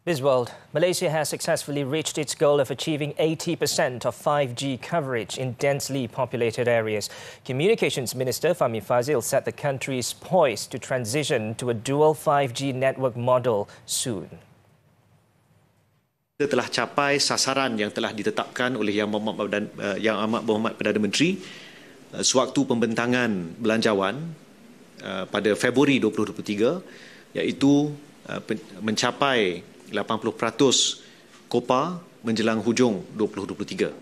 Bizworld, Malaysia has successfully reached its goal of achieving 80% of 5G coverage in densely populated areas. Communications Minister Fahmi Fazil said the country is poised to transition to a dual 5G network model soon. Kita telah capai sasaran yang telah ditetapkan oleh Yang Amat Berhormat Perdana Menteri sewaktu pembentangan belanjawan pada Februari 2023, iaitu mencapai 80% kopa menjelang hujung 2023.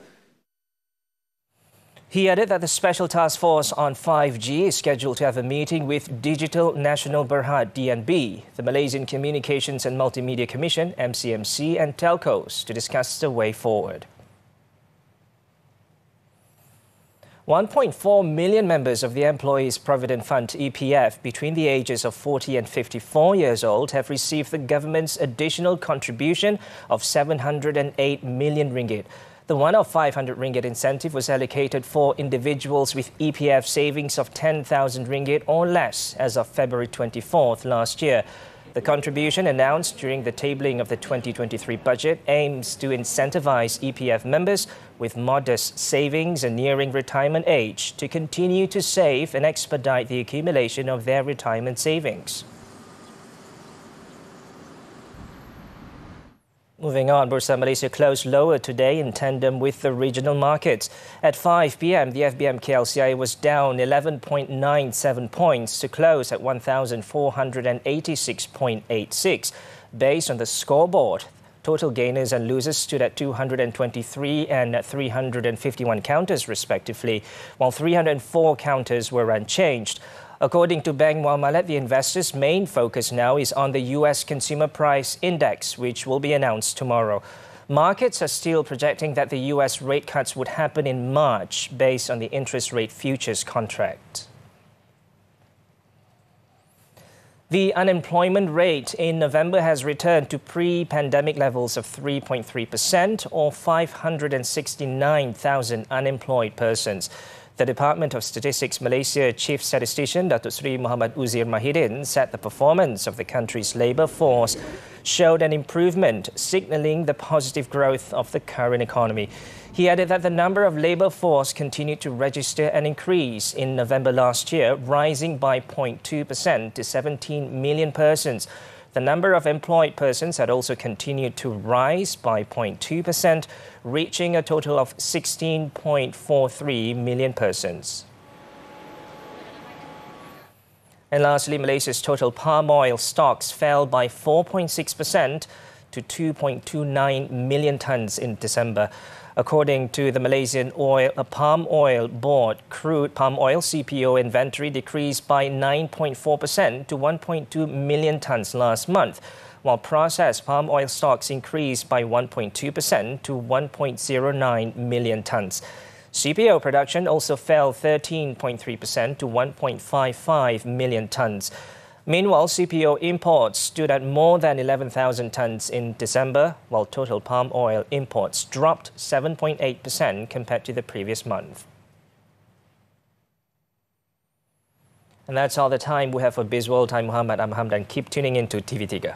He added that the Special Task Force on 5G is scheduled to have a meeting with Digital Nasional Berhad (DNB), the Malaysian Communications and Multimedia Commission (MCMC) and telcos to discuss the way forward. 1.4 million members of the Employees Provident Fund (EPF) between the ages of 40 and 54 years old have received the government's additional contribution of 708 million ringgit. The one-off 500 ringgit incentive was allocated for individuals with EPF savings of 10,000 ringgit or less as of February 24th last year. The contribution announced during the tabling of the 2023 budget aims to incentivize EPF members with modest savings and nearing retirement age to continue to save and expedite the accumulation of their retirement savings. Moving on, Bursa Malaysia closed lower today in tandem with the regional markets. At 5 p.m, the FBM KLCI was down 11.97 points to close at 1,486.86. Based on the scoreboard, total gainers and losers stood at 223 and 351 counters respectively, while 304 counters were unchanged. According to Bank Muhammed, the investors' main focus now is on the U.S. Consumer Price Index, which will be announced tomorrow. Markets are still projecting that the U.S. rate cuts would happen in March based on the interest rate futures contract. The unemployment rate in November has returned to pre-pandemic levels of 3.3% or 569,000 unemployed persons. The Department of Statistics Malaysia Chief Statistician Datuk Seri Muhammad Uzir Mahidin said the performance of the country's labour force showed an improvement, signalling the positive growth of the current economy. He added that the number of labour force continued to register an increase in November last year, rising by 0.2% to 17 million persons. The number of employed persons had also continued to rise by 0.2%, reaching a total of 16.43 million persons. And lastly, Malaysia's total palm oil stocks fell by 4.6% to 2.29 million tonnes in December. According to the Malaysian Palm Oil Board, crude palm oil CPO inventory decreased by 9.4% to 1.2 million tonnes last month, while processed palm oil stocks increased by 1.2% to 1.09 million tonnes. CPO production also fell 13.3% to 1.55 million tonnes. Meanwhile, CPO imports stood at more than 11,000 tonnes in December, while total palm oil imports dropped 7.8% compared to the previous month. And that's all the time we have for Bizworld. I'm Muhammed. I'm Hamdan. Keep tuning in to TV3.